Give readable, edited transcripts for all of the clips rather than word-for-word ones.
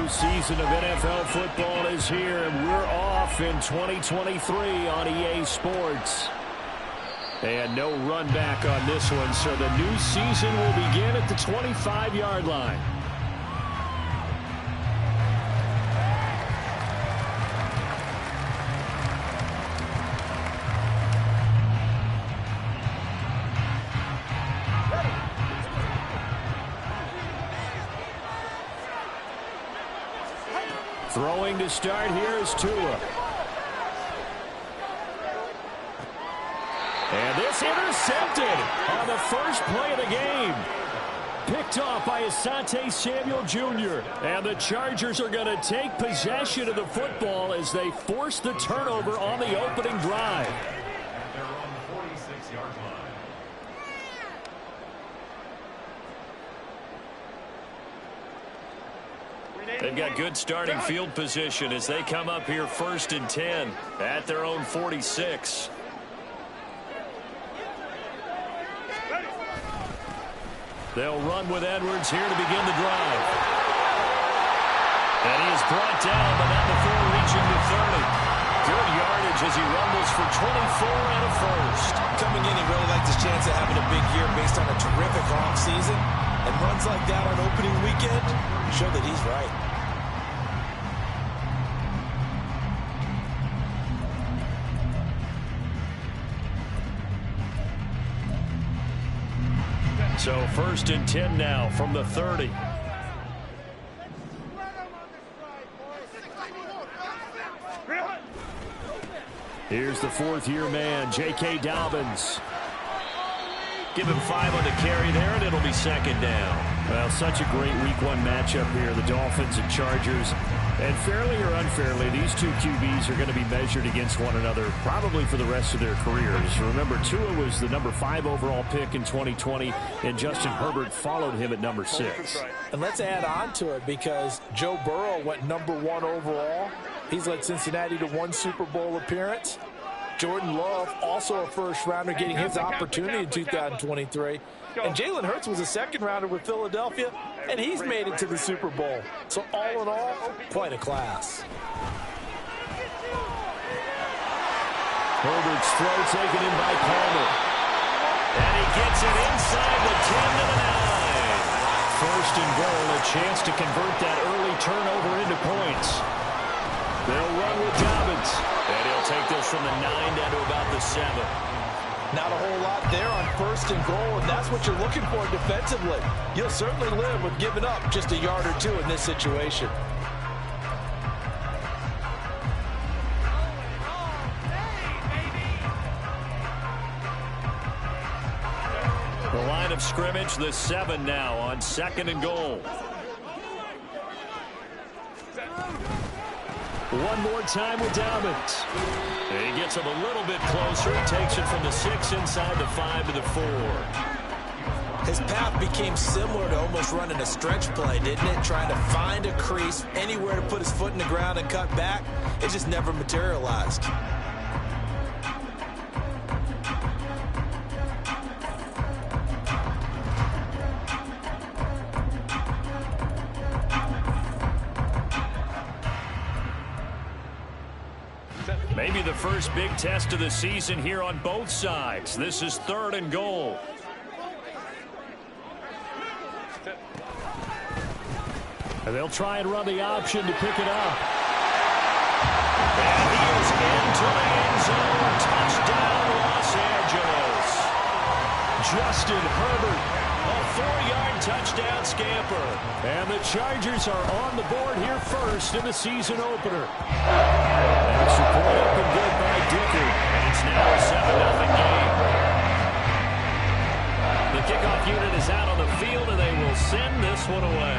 new season of NFL football is here, and we're off in 2023 on EA Sports. And no run back on this one, so the new season will begin at the 25-yard line. Throwing to start here is Tua. And this intercepted on the first play of the game. Picked off by Asante Samuel Jr. And the Chargers are going to take possession of the football as they force the turnover on the opening drive. They're on the 46-yard line. They've got good starting field position as they come up here 1st and 10 at their own 46. They'll run with Edwards here to begin the drive. And he is brought down, but not before reaching the 30. Good yardage as he rumbles for 24 and a first. Coming in, he really liked his chance of having a big year based on a terrific offseason. And runs like that on opening weekend show that he's right. So 1st and 10 now from the 30. Here's the 4th-year man, J.K. Dobbins. Give him 5 on the carry there, and it'll be 2nd down. Well, such a great Week 1 matchup here, the Dolphins and Chargers. And fairly or unfairly, these two QBs are going to be measured against one another probably for the rest of their careers. Remember, Tua was the number 5 overall pick in 2020, and Justin Herbert followed him at number 6. And let's add on to it because Joe Burrow went number 1 overall. He's led Cincinnati to 1 Super Bowl appearance. Jordan Love, also a first-rounder, getting his opportunity in 2023. And Jalen Hurts was a second-rounder with Philadelphia, and he's made it to the Super Bowl. So all in all, quite a class. Herbert's throw taken in by Palmer. And he gets it inside the 10 to the 9. 1st and goal, a chance to convert that early turnover into points. They'll run with Dobbins. And he'll take this from the 9 down to about the 7. Not a whole lot there on 1st and goal, and that's what you're looking for defensively. You'll certainly live with giving up just a yard or 2 in this situation. The line of scrimmage, the 7 now on 2nd and goal. One more time with Dobbins. And he gets him a little bit closer. He takes it from the 6 inside the 5 to the 4. His path became similar to almost running a stretch play, didn't it? Trying to find a crease, anywhere to put his foot in the ground and cut back. It just never materialized. Maybe the first big test of the season here on both sides. This is 3rd and goal. And they'll try and run the option to pick it up. And he is into the end zone. Touchdown, Los Angeles. Justin Herbert, a 4-yard touchdown scamper. And the Chargers are on the board here first in the season opener. Extra point up and good by Dicker. And it's now a 7-0 game. The kickoff unit is out on the field, and they will send this one away.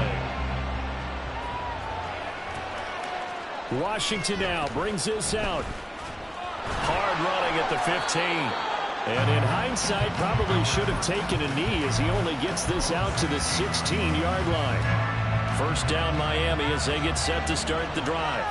Washington now brings this out. Hard running at the 15. And in hindsight, probably should have taken a knee as he only gets this out to the 16-yard line. 1st down Miami as they get set to start the drive.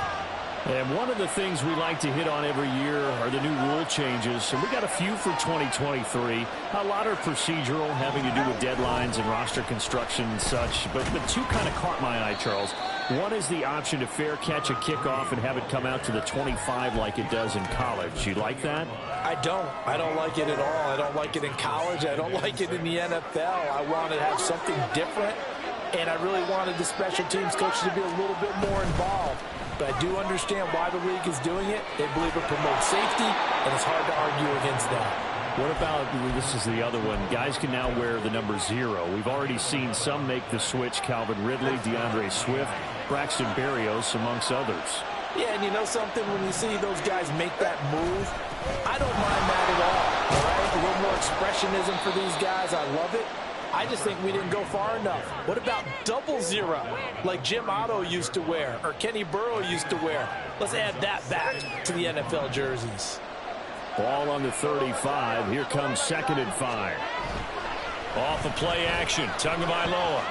And one of the things we like to hit on every year are the new rule changes. And we got a few for 2023. A lot are procedural, having to do with deadlines and roster construction and such. But the two kind of caught my eye, Charles. One is the option to fair catch a kickoff and have it come out to the 25 like it does in college. You like that? I don't. I don't like it at all. I don't like it in college. I don't like it in the NFL. I want to have something different, and I really wanted the special teams coaches to be a little bit more involved. But I do understand why the league is doing it. They believe it promotes safety, and it's hard to argue against that. What about, this is the other one, guys can now wear the number 0. We've already seen some make the switch, Calvin Ridley, DeAndre Swift, Braxton Berrios, amongst others. Yeah, and you know something? When you see those guys make that move, I don't mind that at all right? A little more expressionism for these guys. I love it. I just think we didn't go far enough. What about 00, like Jim Otto used to wear or Kenny Burrow used to wear? Let's add that back to the NFL jerseys. Ball on the 35. Here comes 2nd and 5. Off of play action. Tagovailoa.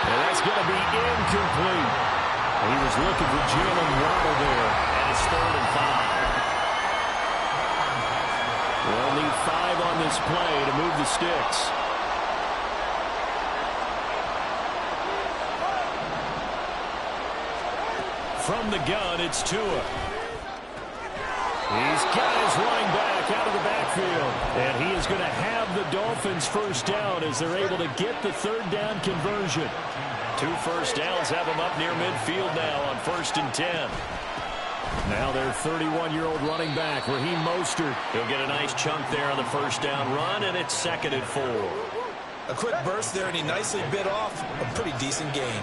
And that's going to be incomplete. He was looking for Jalen Waddle there. And it's 3rd and 5. We'll need 5 on this play to move the sticks. From the gun, it's Tua. He's got his running back out of the backfield. And he is going to have the Dolphins first down as they're able to get the 3rd down conversion. 2 first downs have them up near midfield now on 1st and 10. Now their 31-year-old running back, Raheem Mostert. He'll get a nice chunk there on the first down run, and it's 2nd and 4. A quick burst there, and he nicely bit off a pretty decent gain.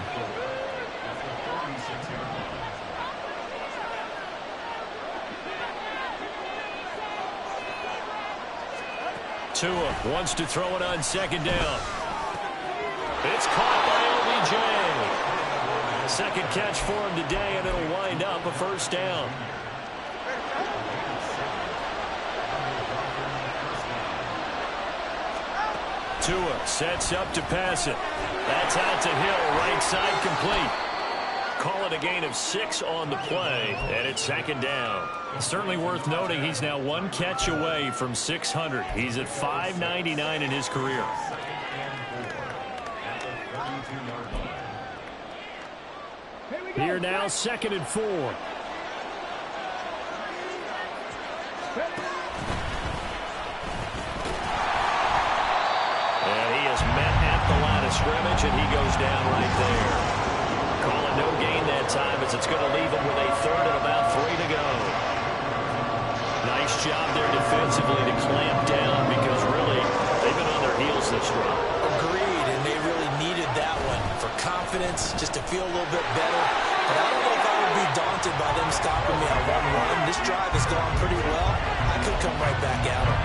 Tua wants to throw it on 2nd down. It's caught by OBJ. 2nd catch for him today, and it'll wind up a 1st down. Tua sets up to pass it. That's out to Hill, right side complete. Call it a gain of 6 on the play, and it's 2nd down. Certainly worth noting he's now 1 catch away from 600. He's at 599 in his career. Here now, 2nd and 4. And he is met at the line of scrimmage, and he goes down right there. Calling no gain that time as it's going to leave him with a 3rd and about 3 to go. Nice job there defensively to clamp down because really they've been on their heels this drive. Agreed, and they really needed that one for confidence, just to feel a little bit better. But I don't know if I would be daunted by them stopping me on 1 run. This drive has gone pretty well. I could come right back at them.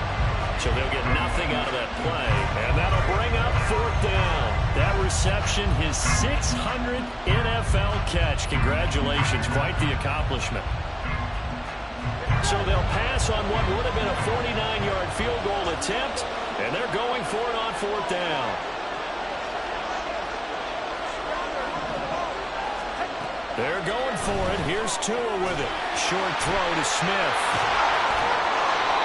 So they'll get nothing out of that play, and that'll bring up 4th down. That reception, his 600th NFL catch. Congratulations, quite the accomplishment. So they'll pass on what would have been a 49-yard field goal attempt, and they're going for it on 4th down. They're going for it. Here's Tua with it. Short throw to Smith.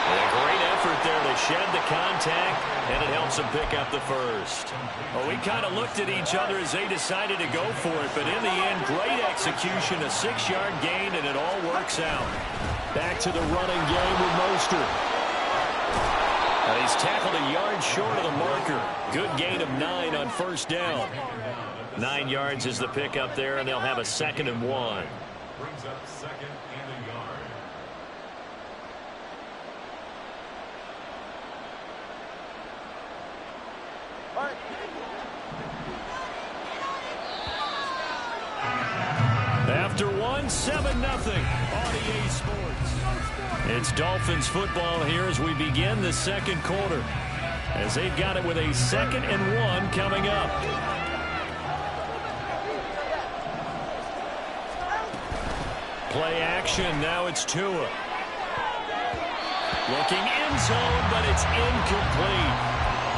And a great effort there to shed the contact, and it helps them pick up the 1st. Well, we kind of looked at each other as they decided to go for it, but in the end, great execution, a 6-yard gain, and it all works out. Back to the running game with Mostert. He's tackled a yard short of the marker. Good gain of 9 on 1st down. 9 yards is the pickup there, and they'll have a 2nd and 1. Brings up 2nd and a yard. After 1, 7-0 on EA Sports. It's Dolphins football here as we begin the 2nd quarter. As they've got it with a 2nd and 1 coming up. Play action, now it's Tua. Looking end zone, but it's incomplete.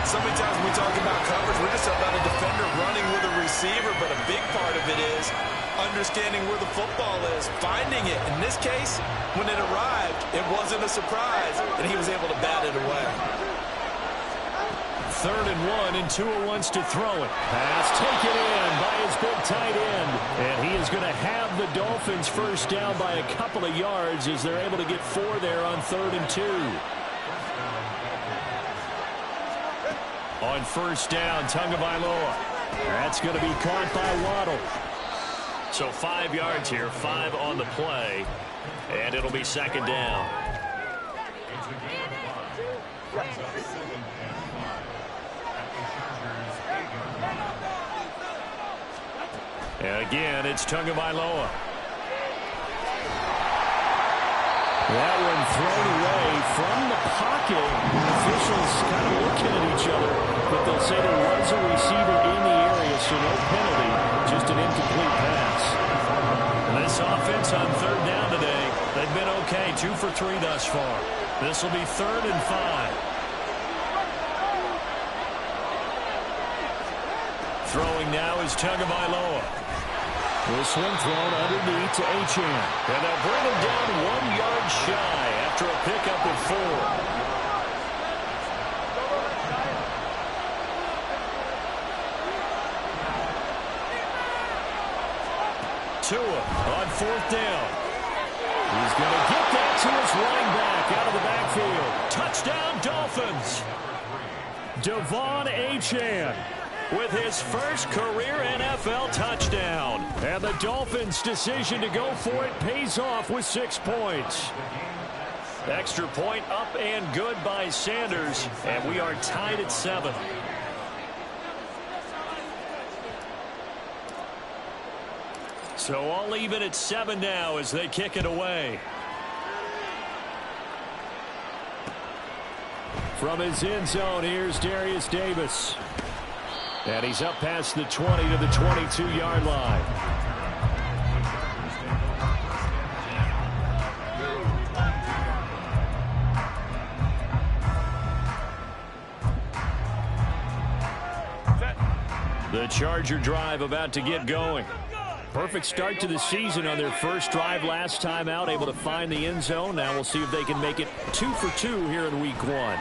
So many times when we talk about coverage, we're just about a defender running with a receiver, but a big part of it is understanding where the football is, finding it. In this case, when it arrived, it wasn't a surprise, and he was able to bat it away. 3rd and 1, and Tua wants to throw it. Pass taken in by his big tight end. And he is going to have the Dolphins first down by a couple of yards as they're able to get 4 there on 3rd and 2. On first down, Tagovailoa. That's going to be caught by Waddle. So 5 yards here, 5 on the play, and it'll be 2nd down. And again, it's Tagovailoa. That one thrown away from the pocket. The officials kind of looking at each other, but they'll say there was a receiver in the area, so no penalty, just an incomplete pass. And this offense on 3rd down today, they've been okay, 2 for 3 thus far. This will be 3rd and 5. Throwing now is Tagovailoa. This one thrown underneath to Achane. And they'll bring him down 1 yard shy after a pickup of 4. Tua on 4th down. He's going to get that to his running back out of the backfield. Touchdown, Dolphins. Devon Achane with his first career NFL touchdown. And the Dolphins' decision to go for it pays off with 6 points. Extra point up and good by Sanders. And we are tied at 7. So all even at 7 now as they kick it away. From his end zone, here's Darius Davis. And he's up past the 20 to the 22-yard line. The Charger drive about to get going. Perfect start to the season on their first drive last time out, able to find the end zone. Now we'll see if they can make it 2 for 2 here in week 1.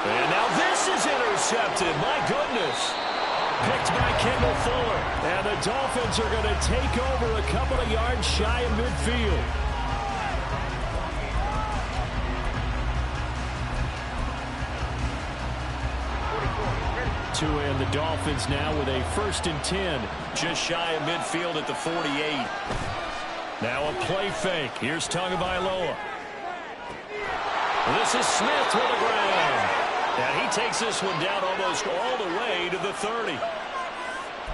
And now this is intercepted. My goodness. Picked by Kendall Fuller. And the Dolphins are going to take over a couple of yards shy of midfield. Tua and the Dolphins now with a 1st and 10. Just shy of midfield at the 48. Now a play fake. Here's Tagovailoa. This is Smith with the ground. And he takes this one down almost all the way to the 30.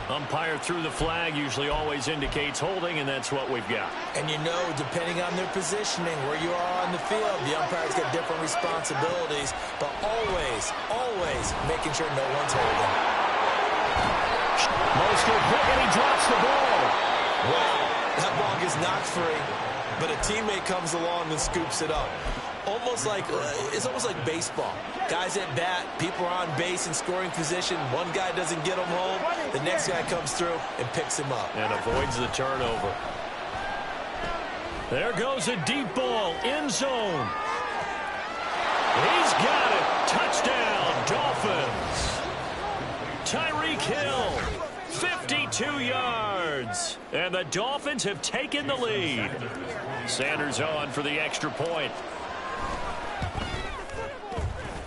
Umpire threw the flag, usually always indicates holding, and that's what we've got. And you know, depending on their positioning, where you are on the field, the umpire's got different responsibilities, but always, always making sure no one's holding. Mostert hit and he drops the ball. Wow, that ball gets knocked free, but a teammate comes along and scoops it up. It's almost like baseball. Guys at bat, people are on base in scoring position. One guy doesn't get him home. The next guy comes through and picks him up. And avoids the turnover. There goes a deep ball, end zone. He's got it. Touchdown, Dolphins. Tyreek Hill, 52 yards. And the Dolphins have taken the lead. Sanders on for the extra point.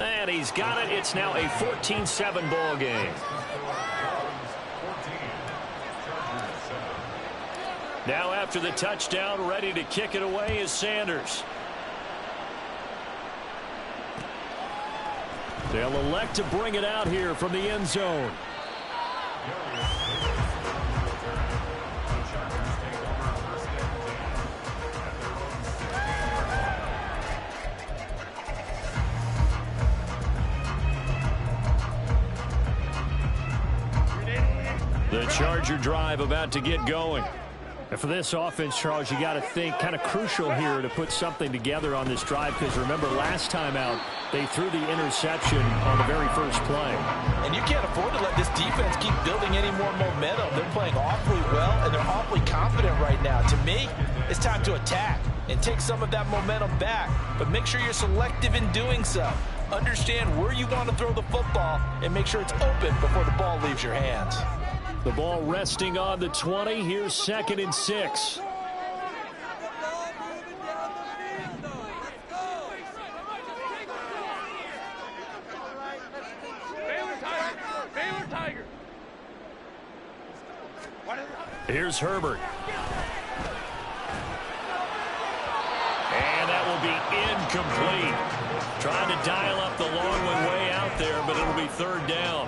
And he's got it. It's now a 14-7 ball game. Now after the touchdown, ready to kick it away is Sanders. They'll elect to bring it out here from the end zone. The Charger drive about to get going. And for this offense, Charles, you got to think kind of crucial here to put something together on this drive, because remember last time out they threw the interception on the very first play. And you can't afford to let this defense keep building any more momentum. They're playing awfully well, and they're awfully confident right now. To me, it's time to attack and take some of that momentum back, but make sure you're selective in doing so. Understand where you want to throw the football and make sure it's open before the ball leaves your hands. The ball resting on the 20. Here's 2nd and 6. Here's Herbert. And that will be incomplete. Trying to dial up the long one way out there, but it'll be 3rd down.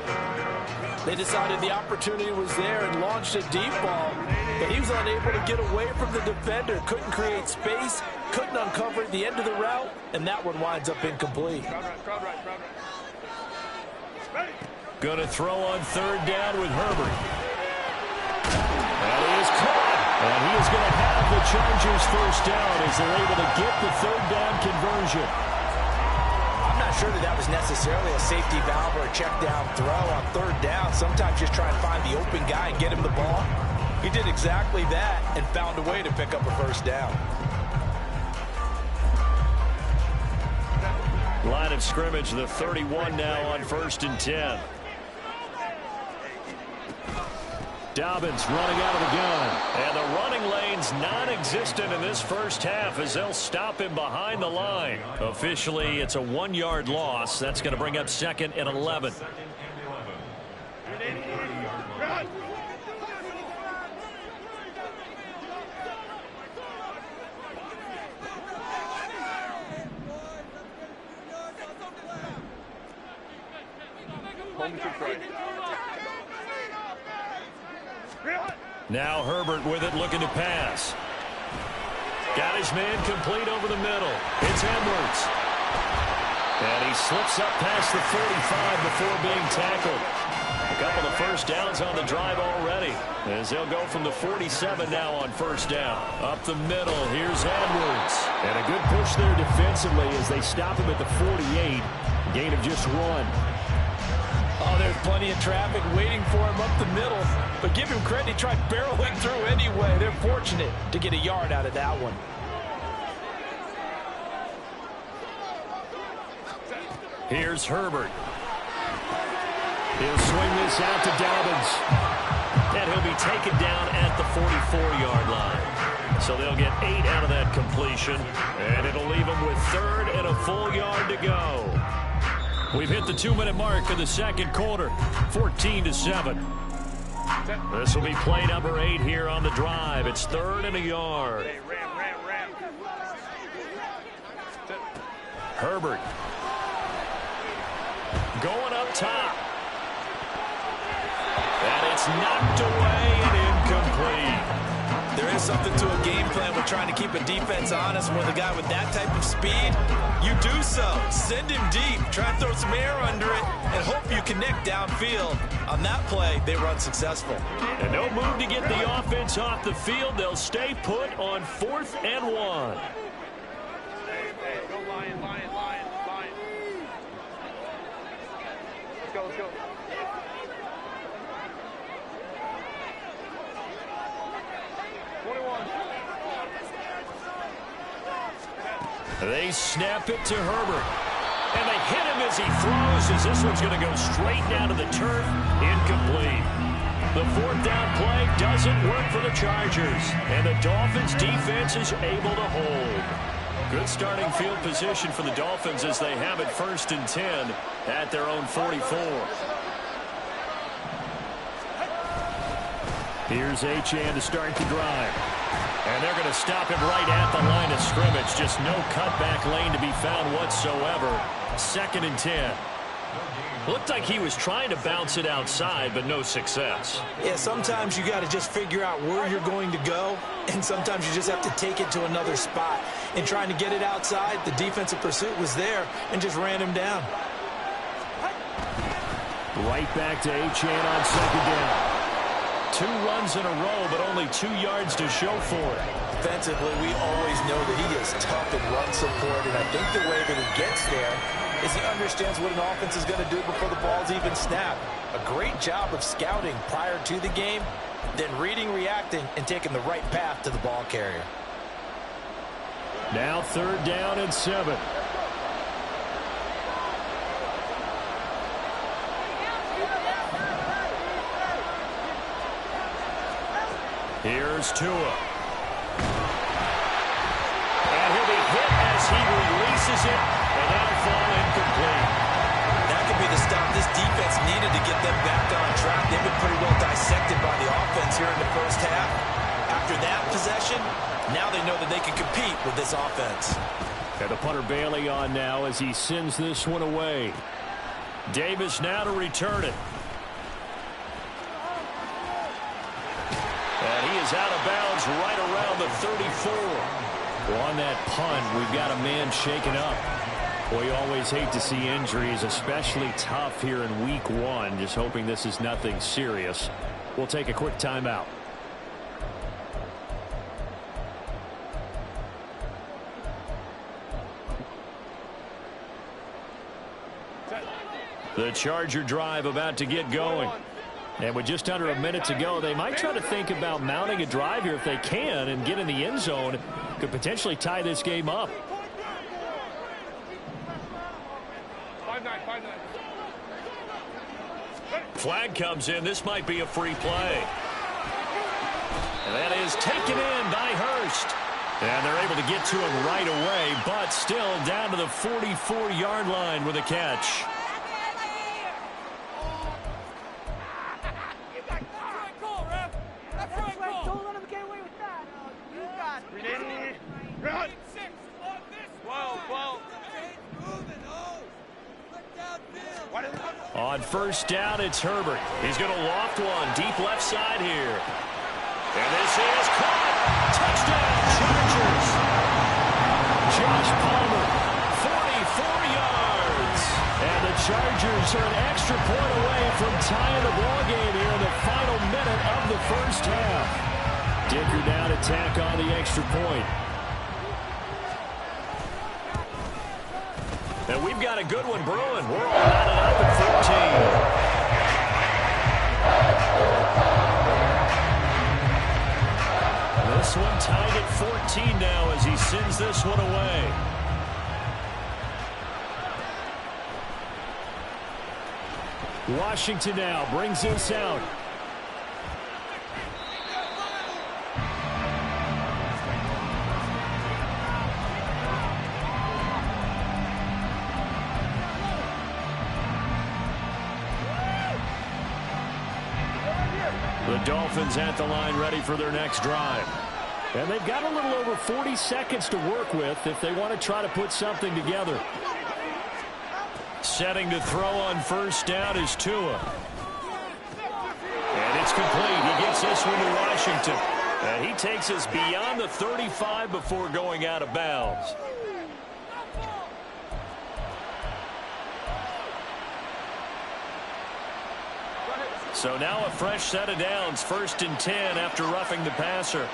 They decided the opportunity was there and launched a deep ball, but he was unable to get away from the defender. Couldn't create space, couldn't uncover the end of the route, and that one winds up incomplete. Going to throw on 3rd down with Herbert. And he is caught. And he is going to have the Chargers 1st down as they're able to get the 3rd down conversion. I'm not sure that was necessarily a safety valve or a check down throw on 3rd down. Sometimes just try and find the open guy and get him the ball. He did exactly that and found a way to pick up a 1st down. Line of scrimmage, the 31 now on 1st and 10. Dobbins running out of the gun. And the running lane's non-existent in this first half as they'll stop him behind the line. Officially, it's a 1-yard loss. That's going to bring up 2nd and 11. Now Herbert with it, looking to pass. Got his man complete over the middle. It's Edwards. And he slips up past the 45 before being tackled. A couple of 1st downs on the drive already, as they'll go from the 47 now on 1st down. Up the middle, here's Edwards. And a good push there defensively as they stop him at the 48. Gain of just 1. Oh, there's plenty of traffic waiting for him up the middle. But give him credit, he tried barreling through anyway. They're fortunate to get a yard out of that one. Here's Herbert. He'll swing this out to Dobbins. And he'll be taken down at the 44-yard line. So they'll get 8 out of that completion. And it'll leave them with 3rd and a full yard to go. We've hit the 2-minute mark in the 2nd quarter, 14-7. This will be play number 8 here on the drive. It's 3rd and a yard. Herbert going up top. And it's knocked away and incomplete. There is something to a game plan with trying to keep a defense honest. With a guy with that type of speed, you do so. Send him deep. Try and throw some air under it and hope you connect downfield. On that play, they run successful. And no move to get the offense off the field. They'll stay put on 4th and 1. Hey, go Lion, Lion, Lion, Lion. Let's go, let's go. They snap it to Herbert. And they hit him as he throws, as this one's going to go straight down to the turf. Incomplete. The 4th down play doesn't work for the Chargers. And the Dolphins defense is able to hold. Good starting field position for the Dolphins as they have it 1st and 10 at their own 44. Here's Achane to start the drive. And they're going to stop him right at the line of scrimmage. Just no cutback lane to be found whatsoever. 2nd and 10. Looked like he was trying to bounce it outside, but no success. Yeah, sometimes you got to just figure out where you're going to go, and sometimes you just have to take it to another spot. In trying to get it outside, the defensive pursuit was there and just ran him down. Right back to Achane on 2nd down. 2 runs in a row, but only 2 yards to show for it. Defensively, we always know that he is tough in run support, and I think the way that he gets there is he understands what an offense is going to do before the ball's even snapped. A great job of scouting prior to the game, then reading, reacting, and taking the right path to the ball carrier. Now 3rd down and 7. Here's Tua. And he'll be hit as he releases it, and that'll fall incomplete. That could be the stop this defense needed to get them back on track. They've been pretty well dissected by the offense here in the first half. After that possession, now they know that they can compete with this offense. And the punter Bailey on now as he sends this one away. Davis now to return it. And he is out of bounds right around the 34. Well, on that punt, we've got a man shaken up. Well, you always hate to see injuries, especially tough here in week one. Just hoping this is nothing serious. We'll take a quick timeout. The Charger drive about to get going. And with just under a minute to go, they might try to think about mounting a drive here if they can and get in the end zone. Could potentially tie this game up. 5-9. Flag comes in. This might be a free play. And that is taken in by Hurst. And they're able to get to him right away, but still down to the 44-yard line with a catch. On first down, it's Herbert. He's going to loft one deep left side here. And this is caught. Touchdown, Chargers. Josh Palmer, 44 yards. And the Chargers are an extra point away from tying the ball game here in the final minute of the first half. Dicker down to tack on the extra point. And we've got a good one brewing. We're all knotted up at 14. This one tied at 14 now as he sends this one away. Washington now brings this out. The Dolphins at the line ready for their next drive. And they've got a little over 40 seconds to work with if they want to try to put something together. Setting to throw on first down is Tua. And it's complete. He gets this one to Washington. And he takes us beyond the 35 before going out of bounds. So now a fresh set of downs, 1st and 10 after roughing the passer.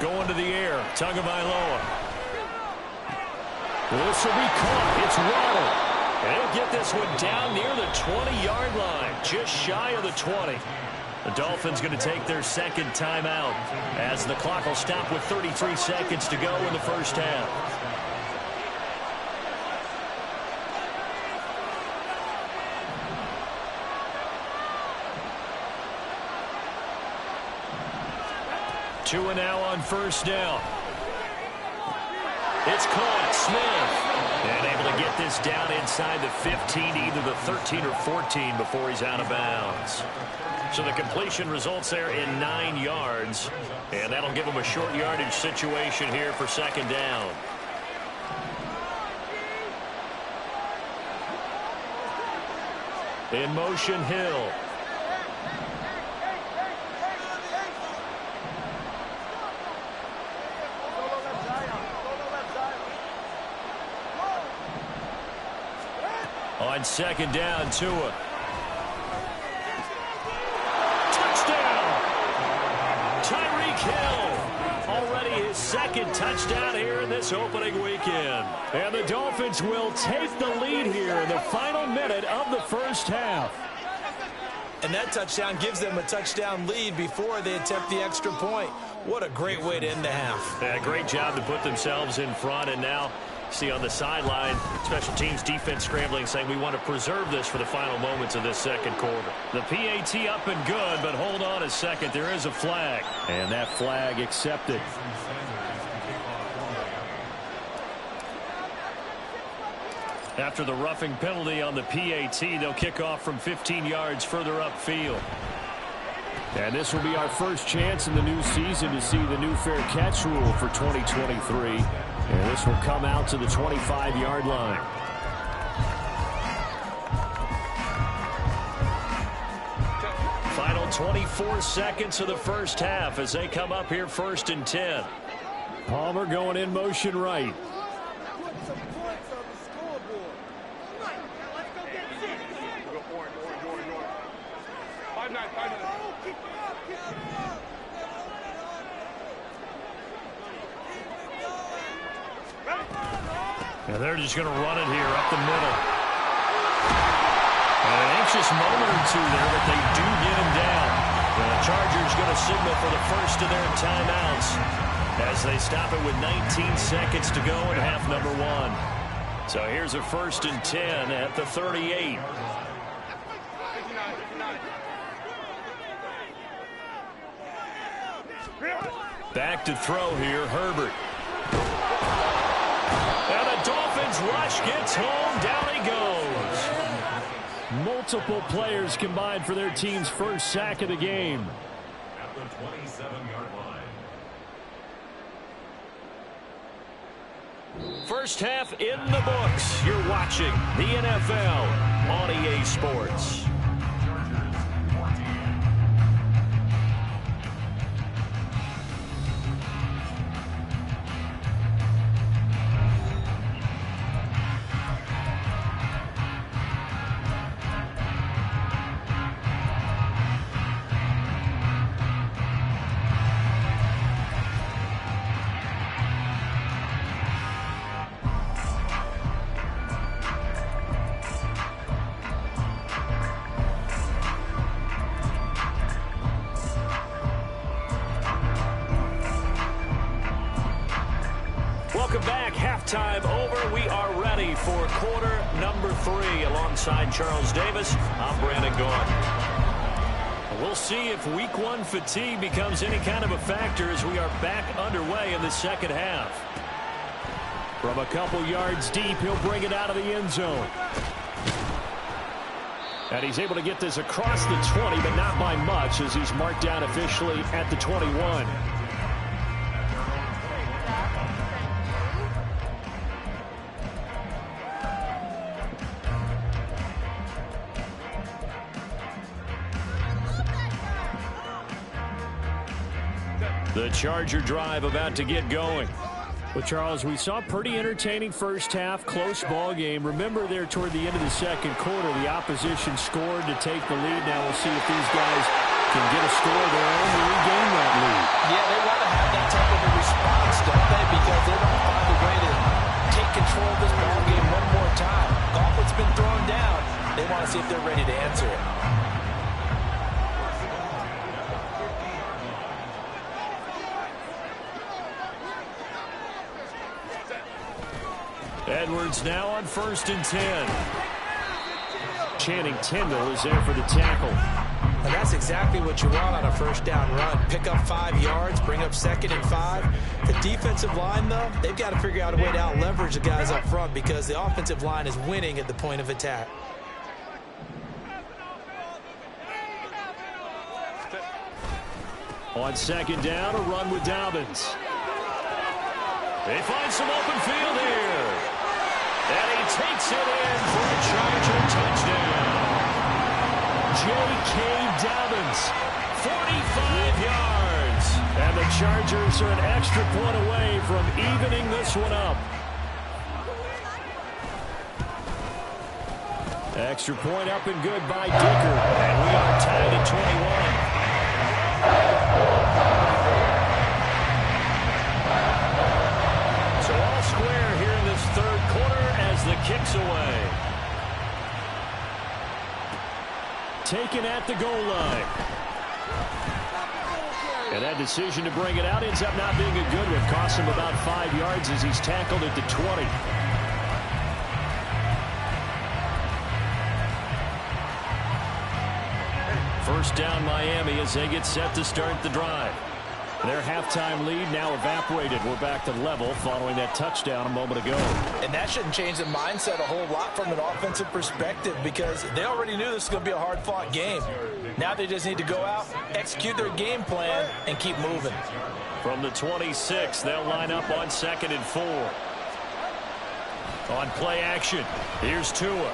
Going to the air, Tagovailoa. This will be caught. It's Waddle. And he'll get this one down near the 20-yard line, just shy of the 20. The Dolphins going to take their second timeout as the clock will stop with 33 seconds to go in the first half. Tua now on first down. It's caught. Smith. And able to get this down inside the 15, either the 13 or 14 before he's out of bounds. So the completion results there in 9 yards. And that'll give him a short yardage situation here for second down. In motion, Hill. On second down, Tua. Touchdown! Tyreek Hill. Already his second touchdown here in this opening weekend. And the Dolphins will take the lead here in the final minute of the first half. And that touchdown gives them a touchdown lead before they attempt the extra point. What a great way to end the half. Yeah, great job to put themselves in front, and now See on the sideline, special teams defense scrambling, saying we want to preserve this for the final moments of this second quarter. The PAT up and good, but hold on a second. There is a flag. And that flag accepted. After the roughing penalty on the PAT, they'll kick off from 15 yards further upfield. And this will be our first chance in the new season to see the new fair catch rule for 2023. And this will come out to the 25-yard line. Final 24 seconds of the first half as they come up here 1st and 10. Palmer going in motion right. And they're just going to run it here up the middle. And an anxious moment or two there, but they do get him down. And the Chargers going to signal for the first of their timeouts as they stop it with 19 seconds to go in half number 1. So here's a 1st and 10 at the 38. Back to throw here, Herbert. And the Dolphins rush gets home. Down he goes. Multiple players combined for their team's first sack of the game. At the 27-yard line. First half in the books. You're watching the NFL on EA Sports. Welcome back. Halftime over. We are ready for quarter number 3. Alongside Charles Davis, I'm Brandon Gaughan. We'll see if week 1 fatigue becomes any kind of a factor as we are back underway in the second half. From a couple yards deep, he'll bring it out of the end zone. And he's able to get this across the 20, but not by much as he's marked down officially at the 21. The Charger drive about to get going. Well, Charles, we saw a pretty entertaining first half, close ball game. Remember there toward the end of the second quarter, the opposition scored to take the lead. Now we'll see if these guys can get a score of their own to regain that lead. Yeah, they want to have that type of a response, don't they? Because they want to find a way to take control of this ball game one more time. Gauntlet's been thrown down. They want to see if they're ready to answer it. Edwards now on 1st and 10. Channing Tindall is there for the tackle. And that's exactly what you want on a first down run. Pick up 5 yards, bring up 2nd and 5. The defensive line, though, they've got to figure out a way to out-leverage the guys up front because the offensive line is winning at the point of attack. On 2nd down, a run with Dobbins. They find some open field here. And he takes it in for a Charger touchdown. J.K. Dobbins, 45 yards. And the Chargers are an extra point away from evening this one up. Extra point up and good by Dicker. And we are tied at 21. So all square here in this third quarter as the kick's away. Taken at the goal line. And that decision to bring it out ends up not being a good one. Costs him about 5 yards as he's tackled at the 20. First down Miami as they get set to start the drive. Their halftime lead now evaporated. We're back to level following that touchdown a moment ago. And that shouldn't change the mindset a whole lot from an offensive perspective because they already knew this was going to be a hard-fought game. Now they just need to go out, execute their game plan, and keep moving. From the 26, they'll line up on 2nd and 4. On play action, here's Tua.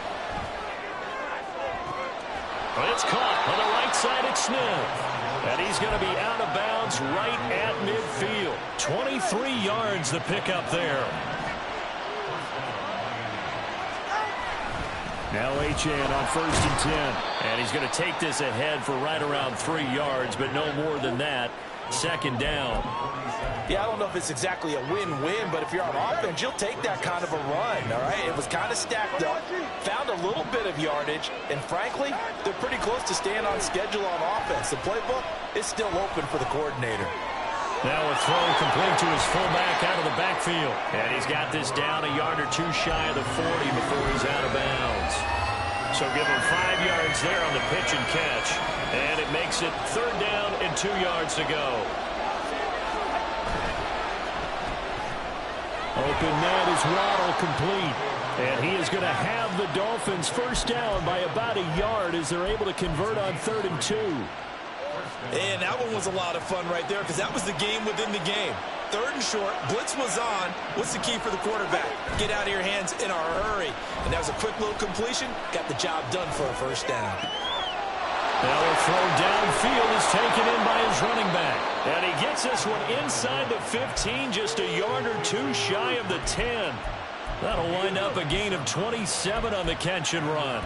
It's caught on the right side at Smith. And he's going to be out of bounds right at midfield. 23 yards the pickup there. Now Achane on 1st and 10. And he's going to take this ahead for right around 3 yards, but no more than that. 2nd down. Yeah, I don't know if it's exactly a win-win, but if you're on offense, you'll take that kind of a run, all right? It was kind of stacked up, found a little bit of yardage, and frankly, they're pretty close to staying on schedule on offense. The playbook is still open for the coordinator. Now a throw complete to his fullback out of the backfield. And he's got this down a yard or two shy of the 40 before he's out of bounds. So give him 5 yards there on the pitch and catch. And it makes it 3rd down and 2 yards to go. Open man is Waddle complete. And he is going to have the Dolphins first down by about a yard as they're able to convert on 3rd and 2. And that one was a lot of fun right there because that was the game within the game. 3rd and short, blitz was on. What's the key for the quarterback? Get out of your hands in a hurry. And that was a quick little completion. Got the job done for a first down. Now a throw downfield is taken in by his running back. And he gets this one inside the 15, just a yard or two shy of the 10. That'll wind up a gain of 27 on the catch and run.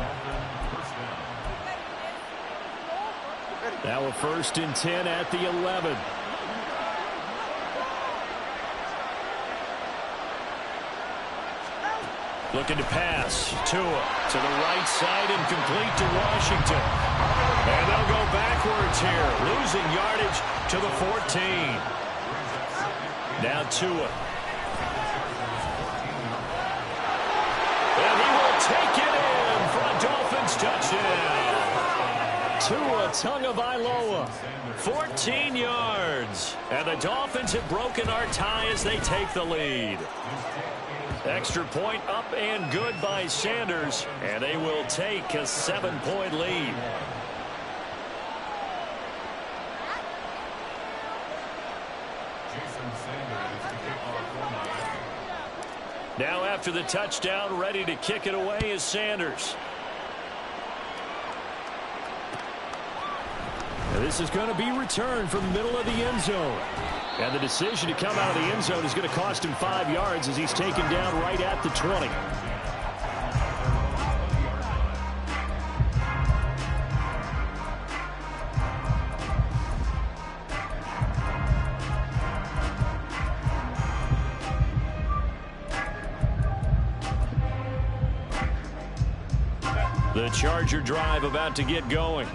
Now a 1st and 10 at the 11. Looking to pass. Tua to the right side and complete to Washington. And they'll go backwards here, losing yardage to the 14. Now Tua. And he will take it in for a Dolphins touchdown. Tua Tagovailoa, 14 yards. And the Dolphins have broken our tie as they take the lead. Extra point up and good by Sanders, and they will take a 7-point lead. Now after the touchdown, ready to kick it away is Sanders. Now this is going to be returned from the middle of the end zone. And the decision to come out of the end zone is going to cost him 5 yards as he's taken down right at the 20. The Charger drive about to get going.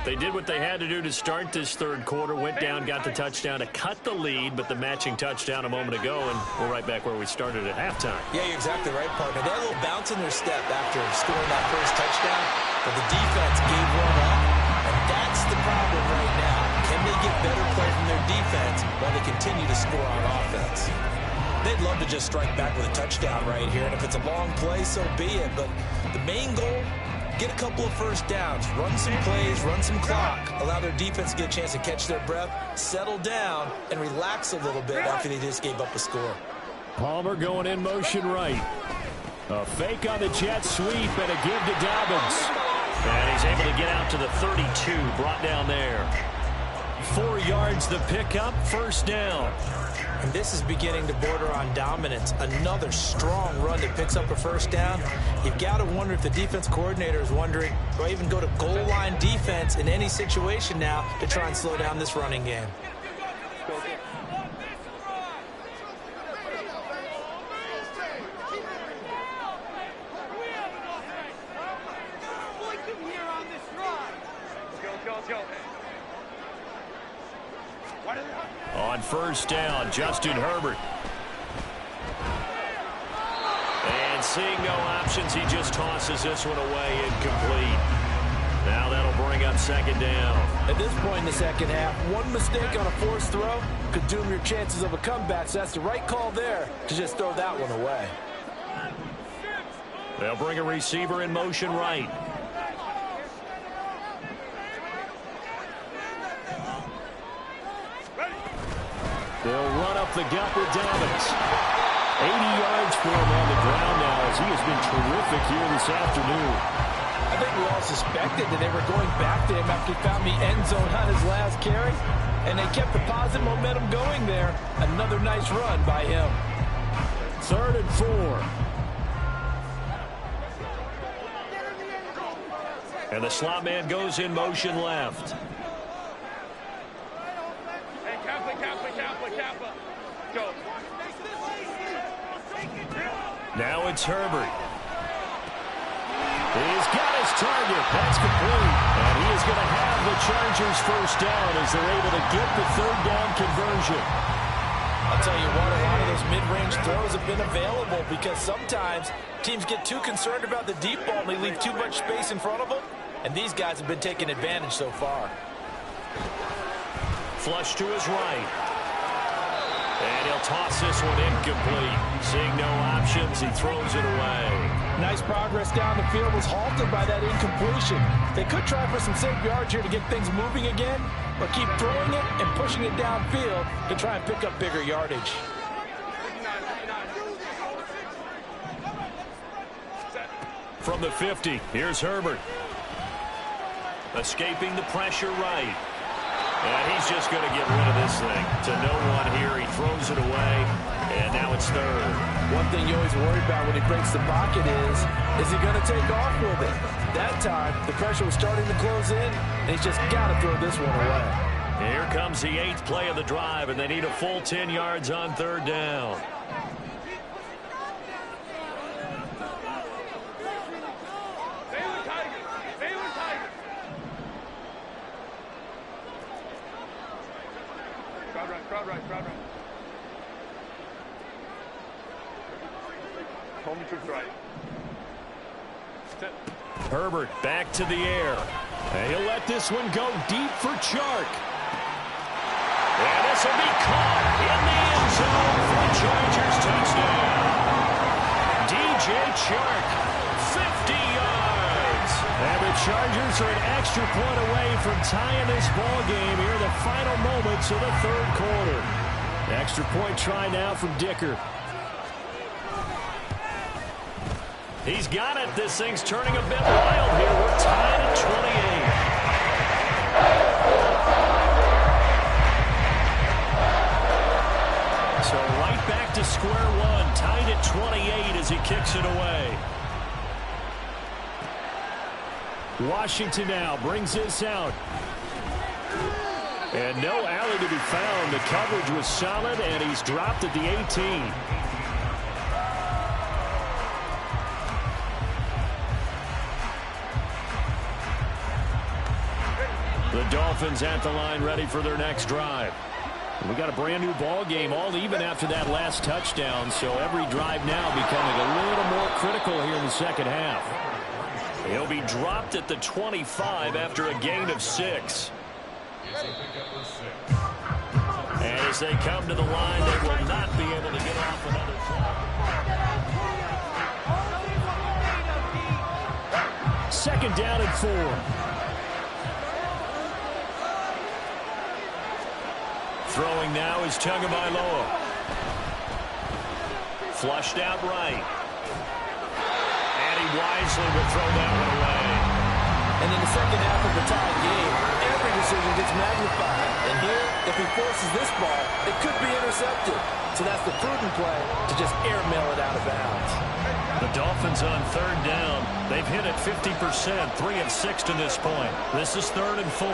They did what they had to do to start this 3rd quarter, went down, got the touchdown to cut the lead, but the matching touchdown a moment ago, and we're right back where we started at halftime. Yeah, you're exactly right, partner. They had a little bounce in their step after scoring that first touchdown, but the defense gave one up, and that's the problem right now. Can they get better play from their defense while they continue to score on offense? They'd love to just strike back with a touchdown right here, and if it's a long play, so be it, but the main goal, get a couple of first downs, run some plays, run some clock, allow their defense to get a chance to catch their breath, settle down, and relax a little bit after they just gave up a score. Palmer going in motion right. A fake on the jet sweep and a give to Dobbins. And he's able to get out to the 32, brought down there. 4 yards the pickup, first down. And this is beginning to border on dominance. Another strong run that picks up a first down. You've got to wonder if the defense coordinator is wondering, do I even go to goal line defense in any situation now to try and slow down this running game? On first down, Justin Herbert. And seeing no options, he just tosses this one away incomplete. Now that'll bring up second down. At this point in the second half, one mistake on a forced throw could doom your chances of a comeback, so that's the right call there to just throw that one away. They'll bring a receiver in motion right. They'll run up the gut with Dobbins. 80 yards for him on the ground now as he has been terrific here this afternoon. I think we all suspected that they were going back to him after he found the end zone on his last carry, and they kept the positive momentum going there. Another nice run by him. 3rd and 4. And the slot man goes in motion left. Hey, Kappa. Go. Now it's Herbert. He's got his target. That's complete. And he is going to have the Chargers first down as they're able to get the 3rd down conversion. I'll tell you what, a lot of those mid-range throws have been available because sometimes teams get too concerned about the deep ball and they leave too much space in front of them. And these guys have been taking advantage so far. Flush to his right. And he'll toss this one incomplete. Seeing no options, he throws it away. Nice progress down the field was halted by that incompletion. They could try for some safe yards here to get things moving again, or keep throwing it and pushing it downfield to try and pick up bigger yardage. From the 50, here's Herbert. Escaping the pressure right. And he's just going to get rid of this thing. To no one here. He throws it away. And now it's 3rd. One thing you always worry about when he breaks the pocket is he going to take off with it? That time, the pressure was starting to close in, and he's just got to throw this one away. Here comes the 8th play of the drive, and they need a full 10 yards on 3rd down. Crowd right. Home troops right. Herbert back to the air. And he'll let this one go deep for Chark. And this will be caught in the end zone for the Chargers touchdown. DJ Chark, 50 yards. And the Chargers are an extra point away from tying this ball game here in the final moments of the 3rd quarter. Extra point try now from Dicker. He's got it. This thing's turning a bit wild here. We're tied at 28. So right back to square one. Tied at 28 as he kicks it away. Washington now brings this out. And no alley to be found. The coverage was solid, and he's dropped at the 18. The Dolphins at the line ready for their next drive. We got a brand new ball game, all even after that last touchdown, so every drive now becoming a little more critical here in the second half. He'll be dropped at the 25 after a gain of 6. And as they come to the line, they will not be able to get off another play. 2nd down and 4. Throwing now is Tagovailoa. Flushed out right. And he wisely will throw that one away. And in the second half of the tied game, every decision gets magnified. And here, if he forces this ball, it could be intercepted. So that's the prudent play to just airmail it out of bounds. The Dolphins on 3rd down. They've hit it 50%, 3 of 6 to this point. This is 3rd and 4.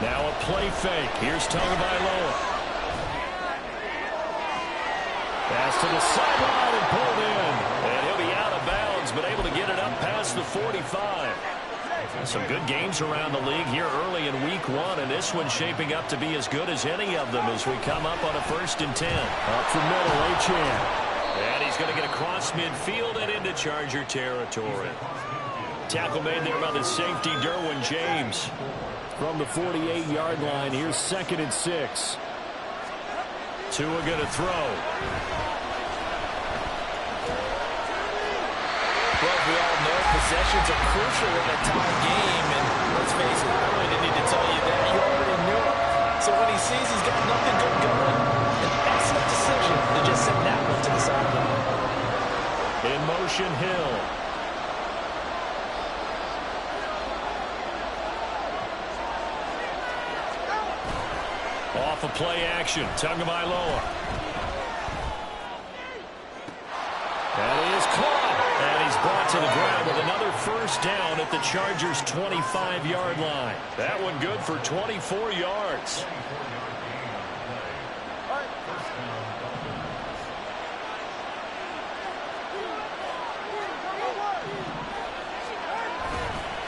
Now a play fake. Here's Tagovailoa. Pass to the sideline and pulled in. And he'll be out of bounds, but able to get it up past the 45. Some good games around the league here early in week 1, and this one's shaping up to be as good as any of them as we come up on a 1st and 10. Up the middle, Achane. And he's going to get across midfield and into Charger territory. Tackle made there by the safety, Derwin James. From the 48-yard line, here's 2nd and 6. Tua going to throw. Well, we all know possessions are crucial in a tie game, and let's face it, I really didn't need to tell you that. You already knew it. So when he sees he's got nothing good going, an excellent decision to just send that one to the sideline. In motion, Hill. Off of play action, Tagovailoa. That is caught. And he's brought to the ground with another first down at the Chargers' 25-yard line. That one good for 24 yards.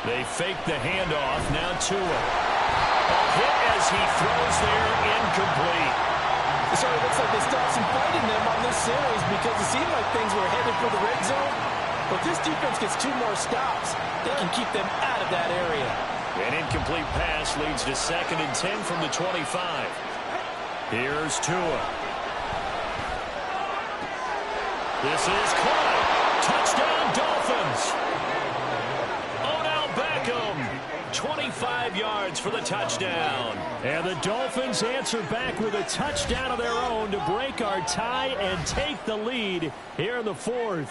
They fake the handoff. Now Tua. A hit as he throws there, incomplete. So it looks like they stopped some fighting them on this series because it seemed like things were headed for the red zone. But this defense gets 2 more stops. They can keep them out of that area. An incomplete pass leads to 2nd and 10 from the 25. Here's Tua. This is caught. Touchdown, Dolphins. 25 yards for the touchdown. And the Dolphins answer back with a touchdown of their own to break our tie and take the lead here in the 4th.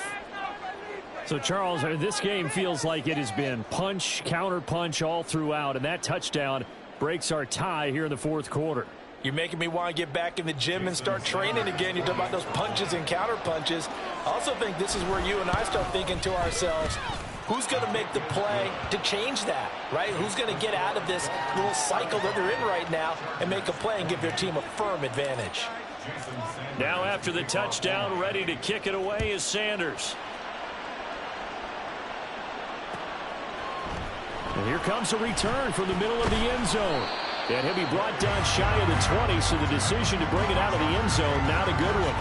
So, Charles, this game feels like it has been punch, counter punch all throughout, and that touchdown breaks our tie here in the 4th quarter. You're making me want to get back in the gym and start training again. You're talking about those punches and counter punches. I also think this is where you and I start thinking to ourselves, who's going to make the play to change that, right? Who's going to get out of this little cycle that they're in right now and make a play and give their team a firm advantage? Now after the touchdown, ready to kick it away is Sanders. And here comes a return from the middle of the end zone. And he'll be brought down shy of the 20, so the decision to bring it out of the end zone, not a good one.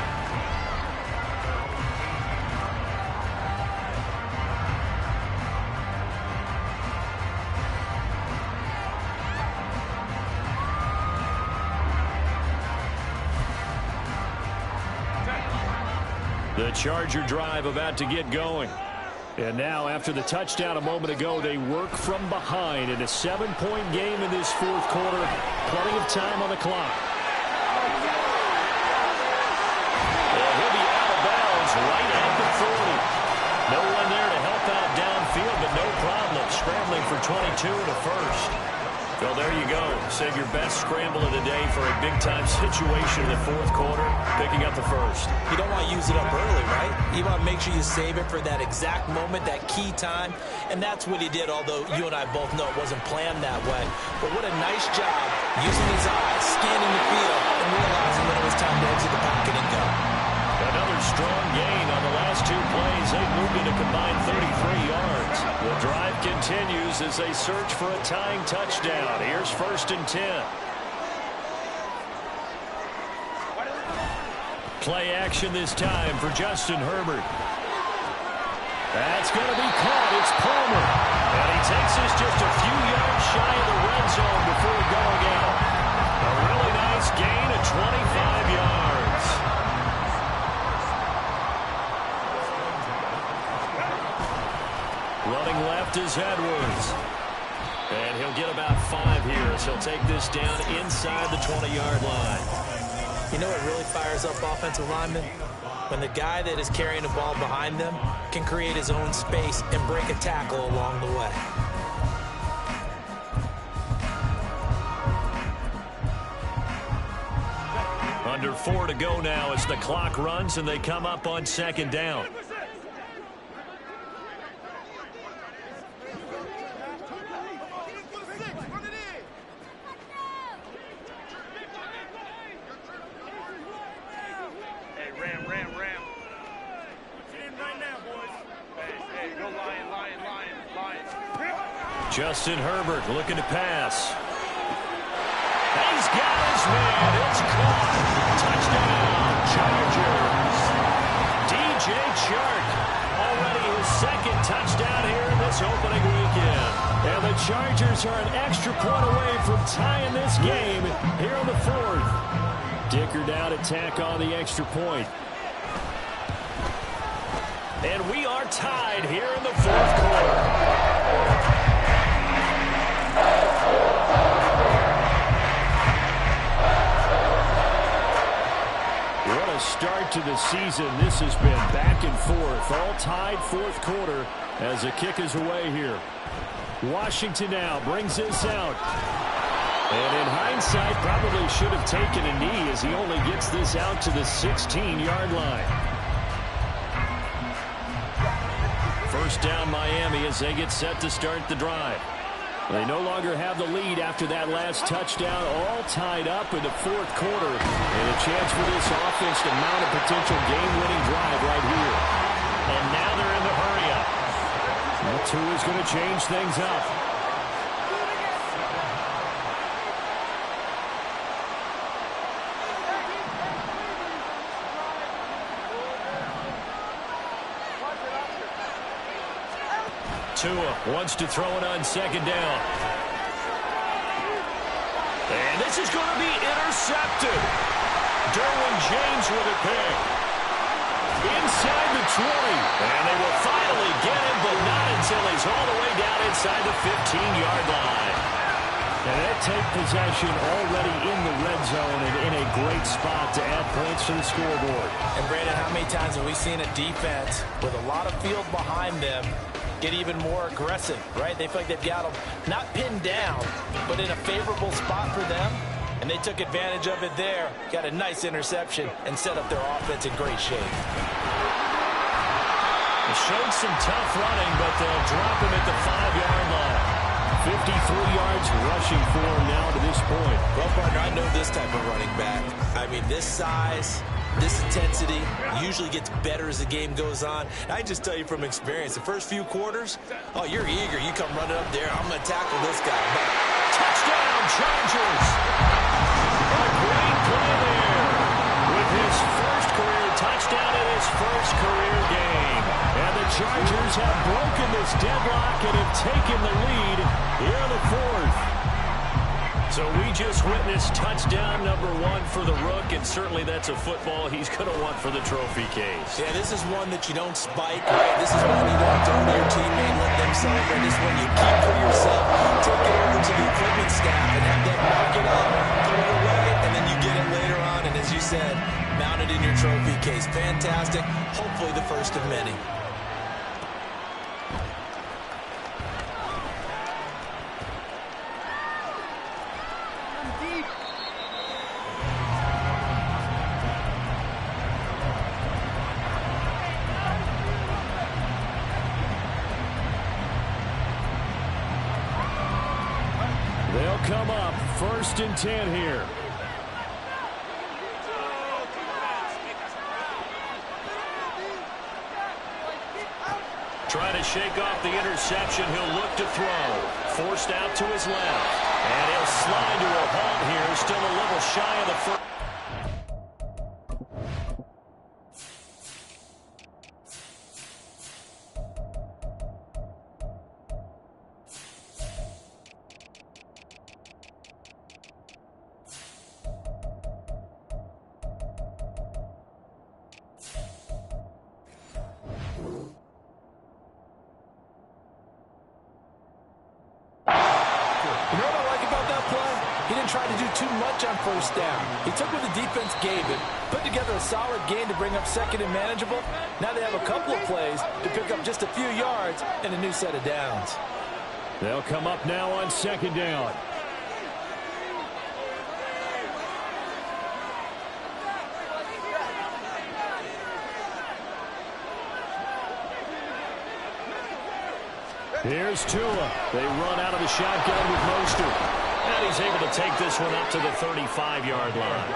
The Charger drive about to get going. And now, after the touchdown a moment ago, they work from behind in a 7-point game in this 4th quarter. Plenty of time on the clock. And he'll be out of bounds right at the 40. No one there to help out downfield, but no problem. Scrambling for 22 and a first. Well, there you go. Save your best scramble of the day for a big-time situation in the 4th quarter, picking up the first. You don't want to use it up early, right? You want to make sure you save it for that exact moment, that key time, and that's what he did, although you and I both know it wasn't planned that way. But what a nice job using his eyes, scanning the field, and realizing when it was time to exit the pocket and go. Another strong gain on the last 2 plays. They've moved it a combined 33 yards. The drive continues as they search for a tying touchdown. Here's 1st and 10. Play action this time for Justin Herbert. That's going to be caught. It's Palmer. And he takes us just a few yards shy of the red zone before going out. A really nice gain of 25 yards. Running left is Edwards. And he'll get about 5 here as he'll take this down inside the 20-yard line. You know what really fires up offensive linemen? When the guy that is carrying the ball behind them can create his own space and break a tackle along the way. Under 4 to go now as the clock runs and they come up on 2nd down. Justin Herbert looking to pass. He's got his man. It's caught. Touchdown, Chargers. DJ Chark already his 2nd touchdown here in this opening Chargers are an extra point away from tying this game here in the fourth. Dicker down to tack on the extra point. And we are tied here in the fourth quarter. What a start to the season. This has been back and forth. All tied fourth quarter as the kick is away here. Washington now brings this out. And in hindsight, probably should have taken a knee as he only gets this out to the 16-yard line. First down Miami as they get set to start the drive. They no longer have the lead after that last touchdown, all tied up in the fourth quarter. And a chance for this offense to mount a potential game-winning drive right here. And now they're in the hurry-up. Tua is going to change things up. Tua wants to throw it on second down. And this is going to be intercepted. Derwin James with a pick. Inside the 20. And they will finally get him, but not until he's all the way down inside the 15-yard line. And they take possession already in the red zone and in a great spot to add points to the scoreboard. And Brandon, how many times have we seen a defense with a lot of field behind them get even more aggressive, right? They feel like they've got them not pinned down, but in a favorable spot for them. And they took advantage of it there. Got a nice interception and set up their offense in great shape. They showed some tough running, but they'll drop him at the 5-yard line. 53 yards rushing for him now to this point. Well, partner, I know this type of running back. I mean, this size, this intensity usually gets better as the game goes on. I just tell you from experience, the first few quarters, oh, you're eager. You come running up there, I'm going to tackle this guy. But touchdown, Chargers! A great play there with his first career touchdown in his first career game. And the Chargers have broken this deadlock and have taken the lead here in the fourth. So we just witnessed touchdown number 1 for the Rook, and certainly that's a football he's going to want for the trophy case. Yeah, this is one that you don't spike, right? This is one you don't throw to your teammate, let them celebrate. This one you keep for yourself, take it over to the equipment staff and have them mark it up, put it away, and then you get it later on. And as you said, mount it in your trophy case. Fantastic. Hopefully the first of many. They'll come up 1st and 10 here. Trying to shake off the interception. He'll look to throw. Forced out to his left. And he'll slide to a halt here. Still a little shy of the first. You know what I like about that play? He didn't try to do too much on first down. He took what the defense gave him, put together a solid game to bring up second and manageable. Now they have a couple of plays to pick up just a few yards and a new set of downs. They'll come up now on 2nd down. Here's Tua. They run out of the shotgun with Mostert. And he's able to take this one up to the 35-yard line.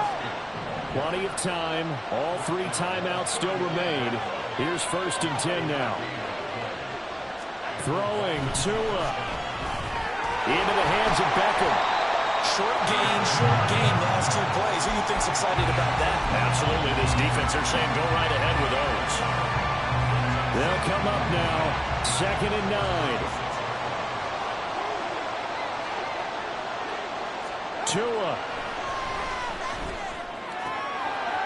Plenty of time. All 3 timeouts still remain. Here's 1st and 10 now. Throwing Tua. Into the hands of Beckham. Short gain, last 2 plays. Who do you think's excited about that? Absolutely. This defense, they're saying go right ahead with those. They'll come up now. 2nd and 9. Tua.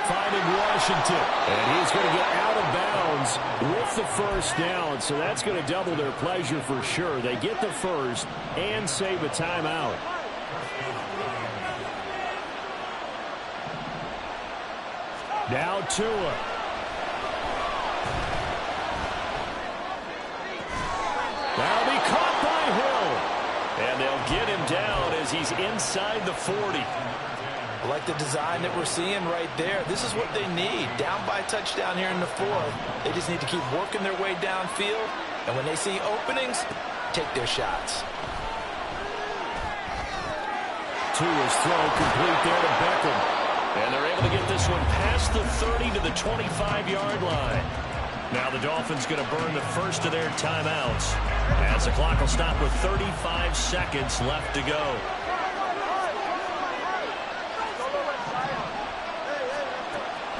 Finding Washington. And he's going to get out of bounds with the first down. So that's going to double their pleasure for sure. They get the first and save a timeout. Now Tua. That'll be caught by Hill. And they'll get him down as he's inside the 40. I like the design that we're seeing right there. This is what they need. Down by a touchdown here in the fourth. They just need to keep working their way downfield. And when they see openings, take their shots. Tua's throw complete there to Beckham. And they're able to get this one past the 30 to the 25-yard line. Now the Dolphins going to burn the first of their timeouts as the clock will stop with 35 seconds left to go.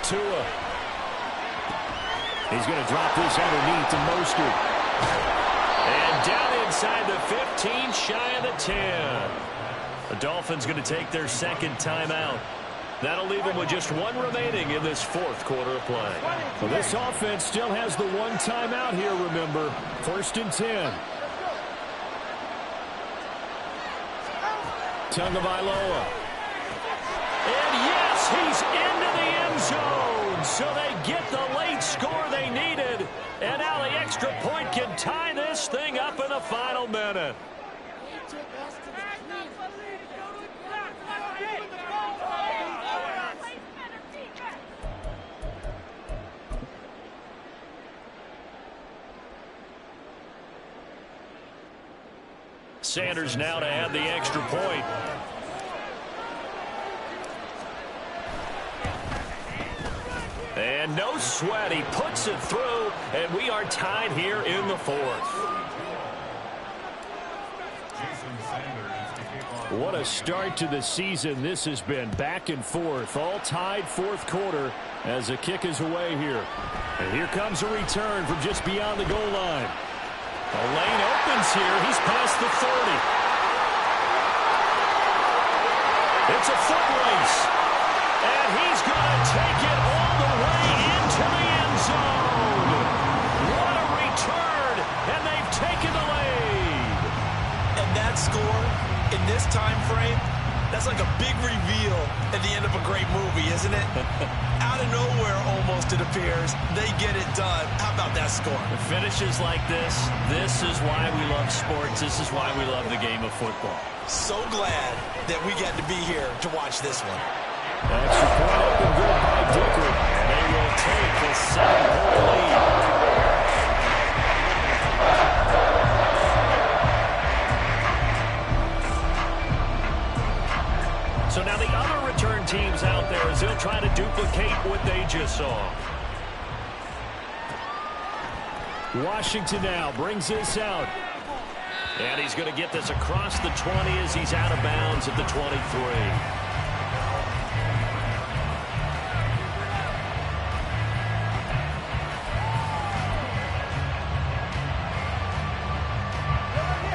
Tua. He's going to drop this underneath to Mostert. And down inside the 15, shy of the 10. The Dolphins going to take their second timeout. That'll leave them with just one remaining in this fourth quarter of play. Well, this offense still has the one timeout here, remember. 1st and 10. Tagovailoa. And yes, he's into the end zone. So they get the late score they needed. And now the extra point can tie this thing up in the final minute. Sanders now to add the extra point. And no sweat. He puts it through, and we are tied here in the fourth. What a start to the season this has been. Back and forth, all tied fourth quarter as the kick is away here. And here comes a return from just beyond the goal line. The lane opens here. He's past the 30. It's a foot race. And he's going to take it all the way into the end zone. What a return. And they've taken the lead. And that score in this time frame, that's like a big reveal at the end of a great movie, isn't it? Out of nowhere, almost, it appears. They get it done. How about that score? The finishes like this is why we love sports. This is why we love the game of football. So glad that we got to be here to watch this one. Extra point up and good by Dicker. And they will take the 7-point lead. So now the other return teams out there as they'll try to duplicate what they just saw. Washington now brings this out. And he's going to get this across the 20 as he's out of bounds at the 23.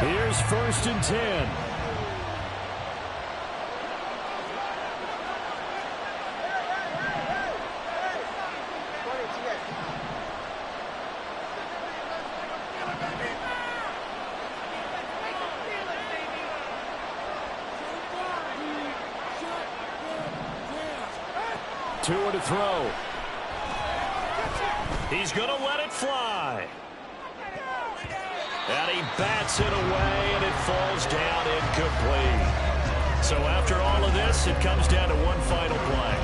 Here's 1st and 10. Tua to throw. He's going to let it fly. And he bats it away, and it falls down incomplete. So after all of this, it comes down to one final play.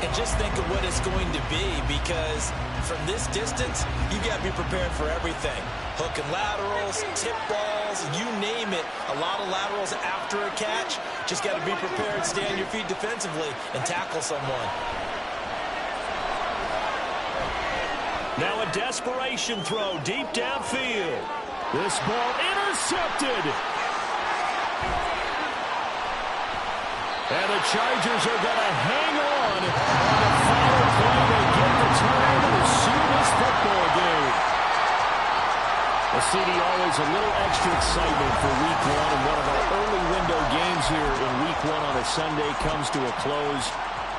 And just think of what it's going to be, because from this distance, you got to be prepared for everything. Hook and laterals, tip balls, you name it. A lot of laterals after a catch. Just got to be prepared, stay on your feet defensively, and tackle someone. Now a desperation throw deep downfield. This ball intercepted. And the Chargers are going to hang on the final play to get the turn to the Super football game. Well, CD, always a little extra excitement for Week 1, and one of our early window games here in Week 1 on a Sunday comes to a close.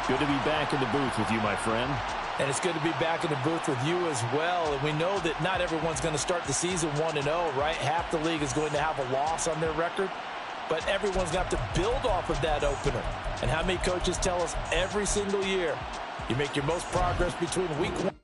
Good to be back in the booth with you, my friend. And it's good to be back in the booth with you as well. And we know that not everyone's going to start the season 1-0, right? Half the league is going to have a loss on their record. But everyone's got to build off of that opener. And how many coaches tell us every single year, you make your most progress between Week 1